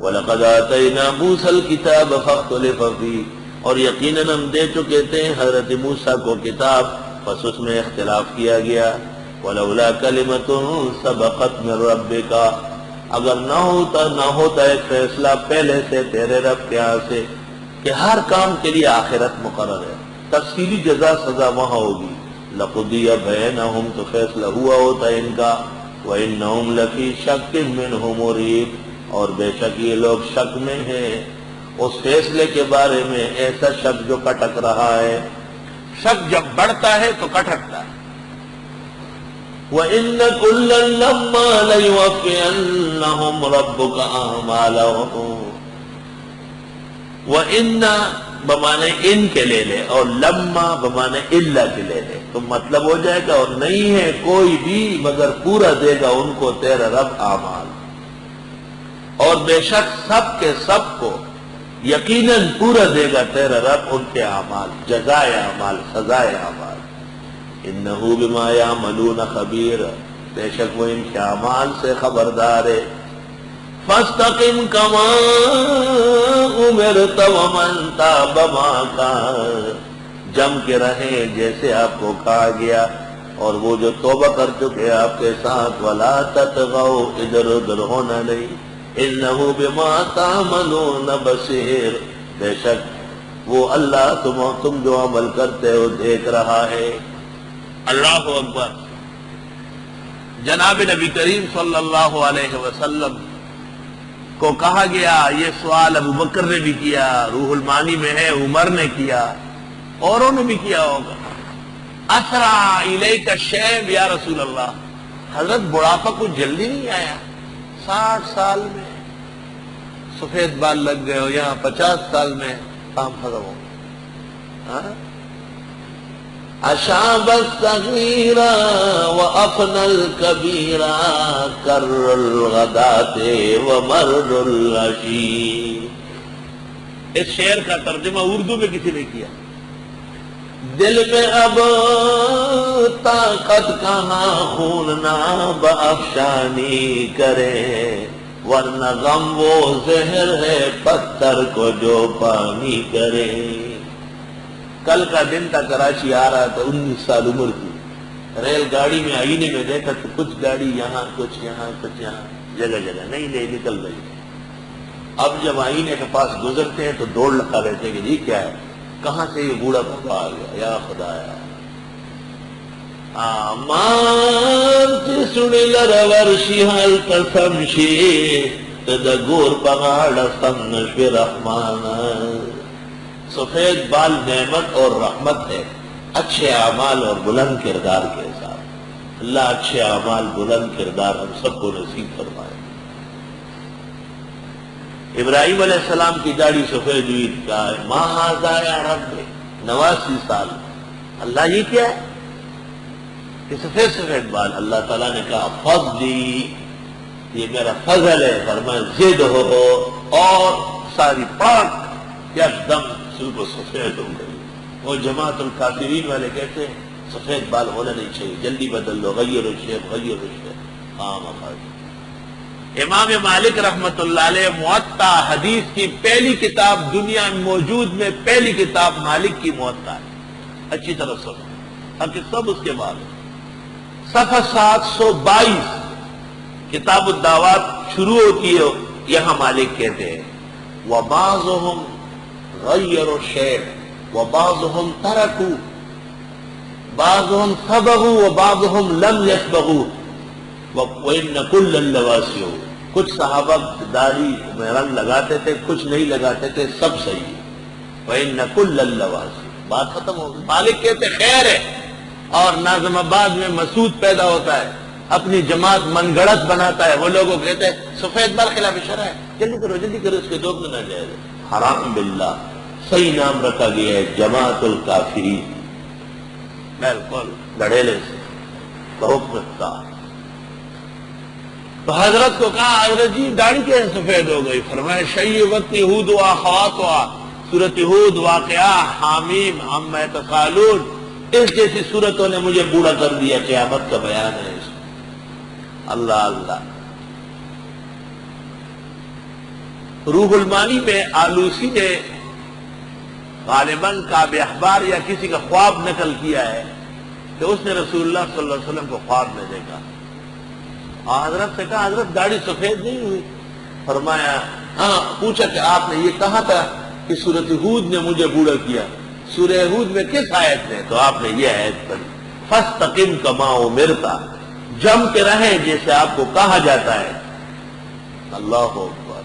وَلَقَدْ آتَيْنَا مُوسَى الْكِتَابَ فَاخْتُلِفَ فِيهِ، اور یقیناً ہم دے چکے تھے حضرت موسیٰ کو کتاب، بس اس میں اختلاف کیا گیا۔ وَلَوْلَا كَلِمَةٌ سَبَقَتْ مِنْ رَبِّكَ، اگر نہ ہوتا ایک فیصلہ پہلے سے تیرے رب کے ہاں سے کہ ہر کام کے لیے آخرت مقرر ہے، تفصیلی جزا سزا وہاں ہوگی۔ لَقُضِيَ بَيْنَهُمْ، تو فیصلہ ہوا ہوتا ہے ان کا۔ وَإِنَّهُمْ لَفِي شَكٍّ مِّنْهُ مُرِيبٍ، اور بے شک یہ لوگ شک میں ہیں اس فیصلے کے بارے میں، ایسا شک جو کٹک رہا ہے۔ شک جب بڑھتا ہے تو کٹکتا ہے۔ وَإِنَّ كُلًّا لَمَّا لَيُوَفِّيَنَّهُمْ رَبُّكَ أَعْمَالَهُمْ، وَإِنَّ بمانے ان کے لے لے، اور لما بمانے الا کے لے لے، تو مطلب ہو جائے گا اور نہیں ہے کوئی بھی مگر پورا دے گا ان کو تیرا رب اعمال، اور بے شک سب کے سب کو یقیناً پورا دے گا تیرا رب ان کے اعمال، جزائے اعمال، سزائے اعمال۔ انہ بما یعملون خبیر، بے شک وہ ان کے اعمال سے خبردار ہے۔ فاستقم کما امرت ومن تاب معک، جم کے رہیں جیسے آپ کو کہا گیا، اور وہ جو توبہ کر چکے آپ کے ساتھ۔ ولا تطغوا، ادھر ادھر ہونا نہیں۔ انہ بما تعملون بصیر، بے شک وہ اللہ تم جو عمل کرتے ہو دیکھ رہا ہے۔ اللہ اکبر۔ جناب نبی کریم صلی اللہ علیہ وسلم کو کہا گیا، یہ سوال ابو بکر نے بھی کیا، روح المعانی میں ہے، عمر نے کیا، اوروں نے بھی کیا ہوگا۔ اسرع الیک الشیب یا رسول اللہ، حضرت بڑھاپا کچھ جلدی نہیں آیا؟ 60 سال میں سفید بال لگ گئے ہو، یہاں 50 سال میں کام ختم ہو گیا۔ اشاب الصغیر وافنى الكبیر کر الغداة ومرد العشی، اس شعر کا ترجمہ اردو میں کسی نے کیا۔ دل میں اب طاقت کہاں خون نہ بافشانی کرے، ورنہ غم وہ زہر ہے پتھر کو جو پانی کرے۔ کل کا دن تھا، کراچی آ رہا تھا، 19 سال عمر کی، ریل گاڑی میں آئینے میں دیکھا تو کچھ گاڑی یہاں، کچھ یہاں، کچھ یہاں، جگہ جگہ نئی نئی نکل رہی ہے۔ اب جب آئینے کے پاس گزرتے ہیں تو دوڑ لگا لیتے ہیں کہ جی کیا ہے، کہاں سے یہ بوڑھا بابا آ گیا، یا خدایا۔ مانتی سنی لرورشی حال تسمشی تدگور پغاڑ سنشوی رحمان، سفید بال نعمت اور رحمت ہے اچھے اعمال اور بلند کردار کے ساتھ۔ اللہ اچھے اعمال، بلند کردار ہم سب کو نصیب فرمائے۔ ابراہیم علیہ السلام کی داڑھی سفید ہوئی، کہا ماں ھذا یا رب، 89 سال، اللہ یہ کیا ہے کہ سفید سفید بال؟ اللہ تعالیٰ نے کہا فضلی، یہ میرا فضل ہے، فرمایا زد ہو، اور ساری پاک ایک دم صبح سفید ہو گئی۔ وہ جماعت الکافرین والے کہتے ہیں سفید بال ہونا نہیں چاہیے، جلدی بدل لو، غیر الشیخ غیر الشیخ، عام افراد۔ امام مالک رحمت اللہ علیہ موطا حدیث کی پہلی کتاب دنیا میں موجود میں پہلی کتاب مالک کی موطا ہے، اچھی طرح سنو، اب سب اس کے بعد صفحہ 722 کتاب الدعوات شروع ہوتی ہے، یہاں مالک کہتے ہیں وَبَعْضُهُمْ غَيَّرُوا الشَّيْءَ وَبَعْضُهُمْ تَرَكُوا، بعضهم صبغوا وبعضهم لم يصبغوا وَإِنَّ كُلًّا لَوَاسِعُونَ، کچھ صحابہ داڑھی میں رنگ لگاتے تھے، کچھ نہیں لگاتے تھے، سب صحیح ہے۔ وَإِنَّ كُلًّا لَوَاسِعُونَ، بات ختم ہو گئی۔ مالک کہتے خیر ہے، اور ناظم آباد میں مسعود پیدا ہوتا ہے، اپنی جماعت من گڑت بناتا ہے، وہ لوگوں کہتے ہیں سفید بال خلاف شرع ہے، جلدی کرو اس کے دو میں نہ جائے۔ حرام باللہ، صحیح نام رکھا گیا ہے جماعت الکافرین، بالکل گڑھیلے سے بحکم اختیار۔ تو حضرت کو کہا حضرت جی داڑھی کیسے سفید ہو گئی؟ فرمایا شیبت یہود و اخواتها، سورۃ یہود، واقعہ، حامیم، عما یتساءلون، اس جیسی صورتوں نے مجھے بوڑھا کر دیا، قیامت کا بیان ہے اس میں۔ اللہ اللہ۔ روح المانی میں آلوسی نے غالباً کعب احبار یا کسی کا خواب نقل کیا ہے کہ اس نے رسول اللہ صلی اللہ علیہ وسلم کو خواب میں دیکھا، اور حضرت سے کہا حضرت داڑھی سفید نہیں ہوئی؟ فرمایا ہاں، پوچھا کہ آپ نے یہ کہا تھا کہ سورۃ ہود نے مجھے بوڑھا کیا، سورہ ہود میں کس آیت میں؟ تو آپ نے یہ آیت پڑھی، فاستقم کما امرت، جم کے رہیں جیسے آپ کو کہا جاتا ہے۔ اللہ اکبر،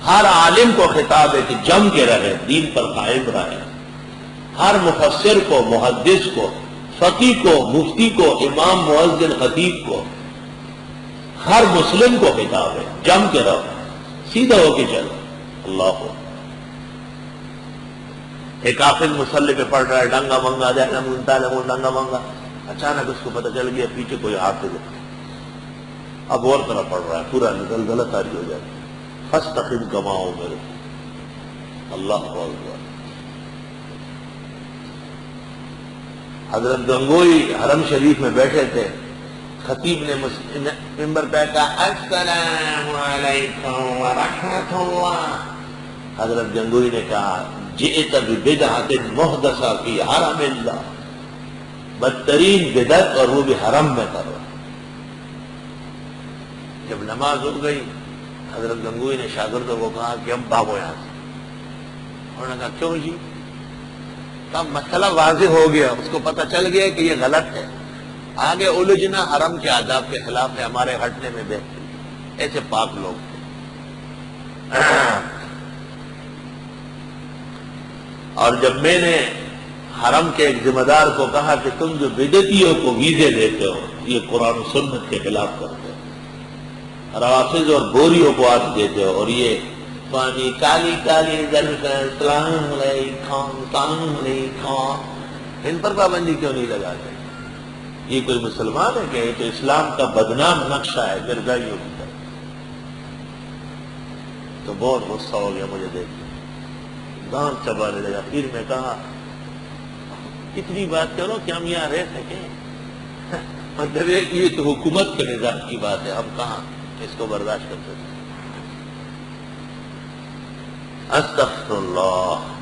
ہر عالم کو خطاب ہے کہ جم کے رہے، دین پر قائم رہے، ہر مفسر کو، محدث کو، فقیہ کو، مفتی کو، امام مؤذن خطیب کو، ہر مسلم کو خطاب ہے، جم کے رہو، سیدھا ہو کے چلو۔ اللہ اکبر، ایک حافظ مصلی پہ پڑھ رہا ہے، ڈنگا منگا دینا منتا ہے، ڈنگا منگا، اچانک اس کو پتہ چل گیا پیچھے کوئی حافظ ہے، اب اور طرح پڑھ رہا ہے، پورا غلط تاری ہو جاتا ہے۔ فاستقم کما امرت، اللہ اکبر۔ حضرت گنگوئی حرم شریف میں بیٹھے تھے، خطیب نے ممبر پہ کہا السلام علیکم ورحمۃ اللہ، حضرت گنگوئی نے کہا جئت ببدعۃ محدثہ فی حرم اللہ، بدترین بدعت اور وہ بھی حرم میں کرو۔ جب نماز ہو گئی، حضرت گنگوئی نے شاگردوں کو کہا کہ اب بھاگو یہاں سے۔ انہوں نے کہا کیوں جی؟ تب مسئلہ واضح ہو گیا، اس کو پتہ چل گیا کہ یہ غلط ہے، آگے الجھنا حرم کے آداب کے خلاف ہے، ہمارے ہٹنے میں بہتر، ایسے پاک لوگ تھے۔ اور جب میں نے حرم کے ایک ذمہ دار کو کہا کہ تم جو بدعتیوں کو ویزے دیتے ہو یہ قرآن و سنت کے خلاف کرتے ہو، روافض اور بوریوں کو آج دیتے ہو، اور یہ پانی کالی کالی السلام علیکم السلام علیکم، ان پر پابندی کیوں نہیں لگاتے؟ یہ کوئی مسلمان ہے کہ یہ تو اسلام کا بدنام نقشہ ہے مرزائیوں کی طرف۔ تو بہت غصہ ہو گیا مجھے دیکھ کے، دانت چبانے لگا۔ پھر میں کہا اتنی بات کرو کہ ہم یہاں رہ سکیں، مطلب یہ تو حکومت کے نظام کی بات ہے، ہم کہاں اس کو برداشت کر سکتے۔ استغفر اللہ۔